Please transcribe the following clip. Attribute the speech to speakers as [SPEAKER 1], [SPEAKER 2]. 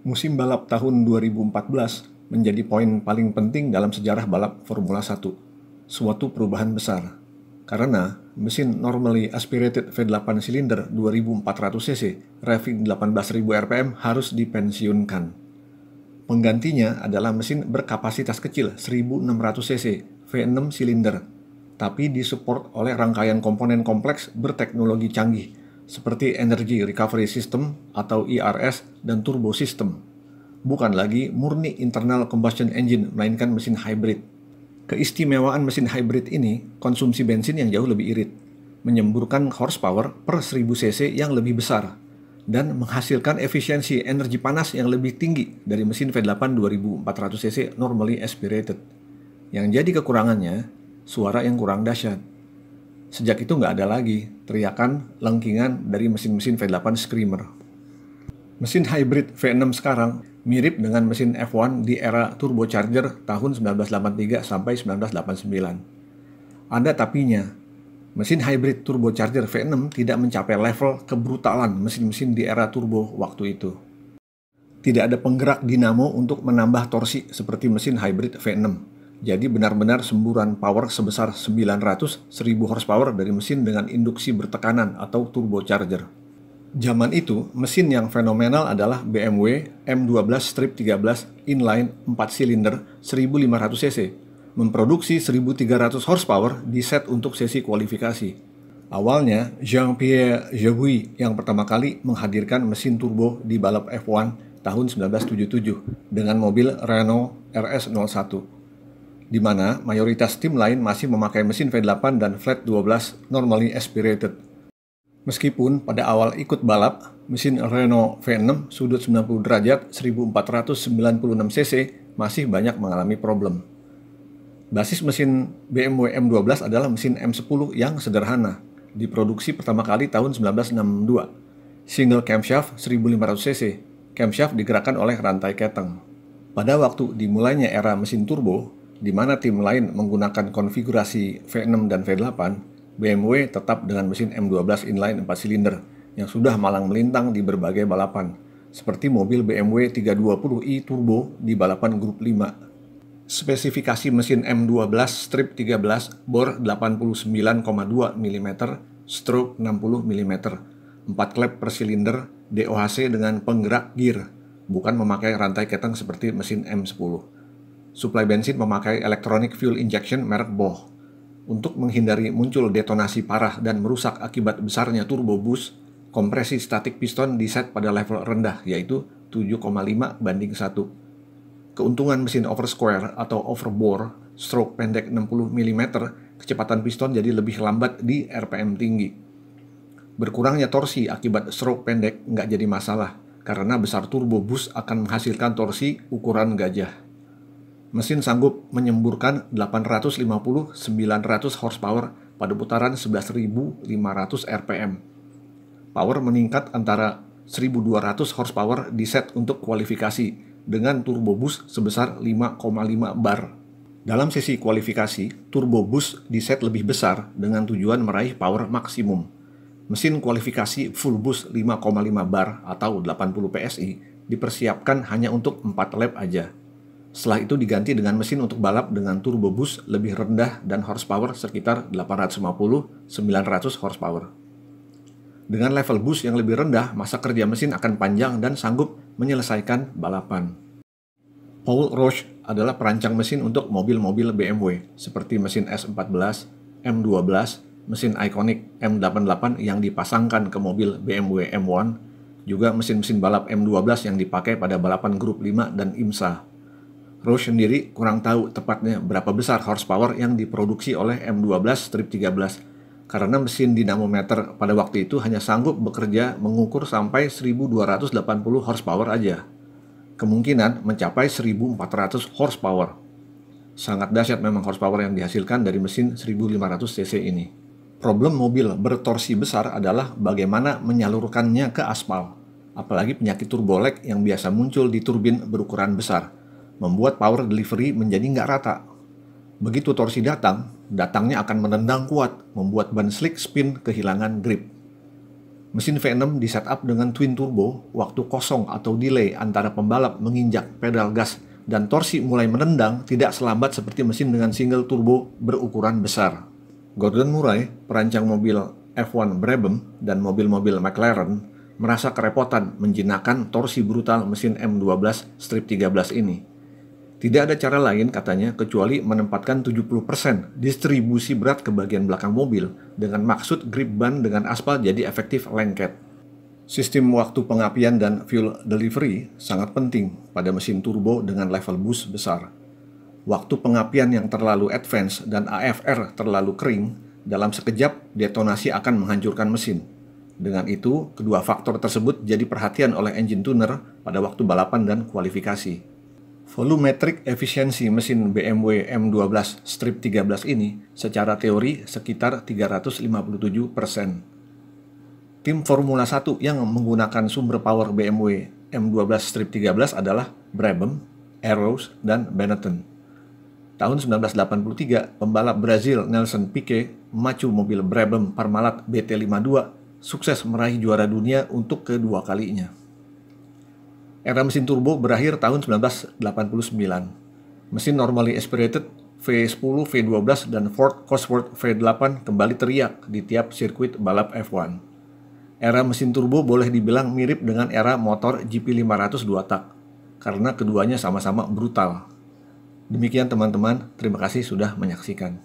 [SPEAKER 1] Musim balap tahun 2014 menjadi poin paling penting dalam sejarah balap Formula 1, suatu perubahan besar. Karena mesin normally aspirated V8 silinder 2400 cc revving 18.000 rpm harus dipensiunkan. Penggantinya adalah mesin berkapasitas kecil 1600 cc V6 silinder, tapi disupport oleh rangkaian komponen kompleks berteknologi canggih seperti Energy Recovery System atau ERS dan Turbo System. Bukan lagi murni internal combustion engine, melainkan mesin hybrid. Keistimewaan mesin hybrid ini konsumsi bensin yang jauh lebih irit, menyemburkan horsepower per 1000 cc yang lebih besar, dan menghasilkan efisiensi energi panas yang lebih tinggi dari mesin V8 2400 cc normally aspirated. Yang jadi kekurangannya, suara yang kurang dahsyat. Sejak itu nggak ada lagi teriakan lengkingan dari mesin-mesin V8 Screamer. Mesin hybrid V6 sekarang mirip dengan mesin F1 di era turbocharger tahun 1983 sampai 1989. Ada tapinya, mesin hybrid turbocharger V6 tidak mencapai level kebrutalan mesin-mesin di era turbo waktu itu. Tidak ada penggerak dinamo untuk menambah torsi seperti mesin hybrid V6. Jadi benar-benar semburan power sebesar 900-1000 horsepower dari mesin dengan induksi bertekanan atau turbocharger. Zaman itu, mesin yang fenomenal adalah BMW M12-13 inline 4 silinder 1500 cc, memproduksi 1300 horsepower di set untuk sesi kualifikasi. Awalnya, Jean-Pierre Jabouille yang pertama kali menghadirkan mesin turbo di balap F1 tahun 1977 dengan mobil Renault RS01. Di mana mayoritas tim lain masih memakai mesin V8 dan flat 12 normally aspirated. Meskipun pada awal ikut balap, mesin Renault V6 sudut 90 derajat 1496 cc masih banyak mengalami problem. Basis mesin BMW M12 adalah mesin M10 yang sederhana, diproduksi pertama kali tahun 1962. Single camshaft 1500 cc, camshaft digerakkan oleh rantai keteng. Pada waktu dimulainya era mesin turbo, di mana tim lain menggunakan konfigurasi V6 dan V8, BMW tetap dengan mesin M12 inline 4 silinder yang sudah malang melintang di berbagai balapan, seperti mobil BMW 320i Turbo di balapan grup 5. Spesifikasi mesin M12-13 bor 89,2 mm, stroke 60 mm, 4 klep per silinder, DOHC dengan penggerak gear, bukan memakai rantai keteng seperti mesin M10. Suplai bensin memakai electronic fuel injection merek Bosch. Untuk menghindari muncul detonasi parah dan merusak akibat besarnya turbo boost, kompresi statik piston diset pada level rendah, yaitu 7,5:1. Keuntungan mesin oversquare atau overbore, stroke pendek 60 mm, kecepatan piston jadi lebih lambat di RPM tinggi. Berkurangnya torsi akibat stroke pendek nggak jadi masalah, karena besar turbo boost akan menghasilkan torsi ukuran gajah. Mesin sanggup menyemburkan 850-900 horsepower pada putaran 11.500 rpm. Power meningkat antara 1.200 horsepower di set untuk kualifikasi dengan turbo boost sebesar 5,5 bar. Dalam sesi kualifikasi, turbo boost di set lebih besar dengan tujuan meraih power maksimum. Mesin kualifikasi full boost 5,5 bar atau 80 PSI dipersiapkan hanya untuk 4 lap aja. Setelah itu diganti dengan mesin untuk balap dengan turbo boost lebih rendah dan horsepower sekitar 850-900 horsepower. Dengan level boost yang lebih rendah, masa kerja mesin akan panjang dan sanggup menyelesaikan balapan. Paul Roche adalah perancang mesin untuk mobil-mobil BMW seperti mesin S14, M12, mesin ikonik M88 yang dipasangkan ke mobil BMW M1, juga mesin-mesin balap M12 yang dipakai pada balapan grup 5 dan IMSA. Roche sendiri kurang tahu tepatnya berapa besar horsepower yang diproduksi oleh M12-13 karena mesin dinamometer pada waktu itu hanya sanggup bekerja mengukur sampai 1280 horsepower aja. Kemungkinan mencapai 1400 horsepower. Sangat dahsyat memang horsepower yang dihasilkan dari mesin 1500 cc ini. Problem mobil bertorsi besar adalah bagaimana menyalurkannya ke aspal, apalagi penyakit turbo lag yang biasa muncul di turbin berukuran besar, membuat power delivery menjadi nggak rata. Begitu torsi datangnya akan menendang kuat, membuat ban slick spin kehilangan grip. Mesin V6 di setup dengan twin turbo, waktu kosong atau delay antara pembalap menginjak pedal gas dan torsi mulai menendang tidak selambat seperti mesin dengan single turbo berukuran besar. Gordon Murray, perancang mobil F1 Brabham dan mobil-mobil McLaren, merasa kerepotan menjinakkan torsi brutal mesin M12-13 ini. Tidak ada cara lain, katanya, kecuali menempatkan 70% distribusi berat ke bagian belakang mobil dengan maksud grip ban dengan aspal jadi efektif lengket. Sistem waktu pengapian dan fuel delivery sangat penting pada mesin turbo dengan level boost besar. Waktu pengapian yang terlalu advance dan AFR terlalu kering, dalam sekejap detonasi akan menghancurkan mesin. Dengan itu, kedua faktor tersebut jadi perhatian oleh engine tuner pada waktu balapan dan kualifikasi. Volumetric efisiensi mesin BMW M12-13 ini secara teori sekitar 357%. Tim Formula 1 yang menggunakan sumber power BMW M12-13 adalah Brabham, Arrows, dan Benetton. Tahun 1983, pembalap Brazil Nelson Piquet memacu mobil Brabham Parmalat BT52 sukses meraih juara dunia untuk kedua kalinya. Era mesin turbo berakhir tahun 1989. Mesin normally aspirated V10, V12, dan Ford Cosworth V8 kembali teriak di tiap sirkuit balap F1. Era mesin turbo boleh dibilang mirip dengan era motor GP500 2 tak, karena keduanya sama-sama brutal. Demikian teman-teman, terima kasih sudah menyaksikan.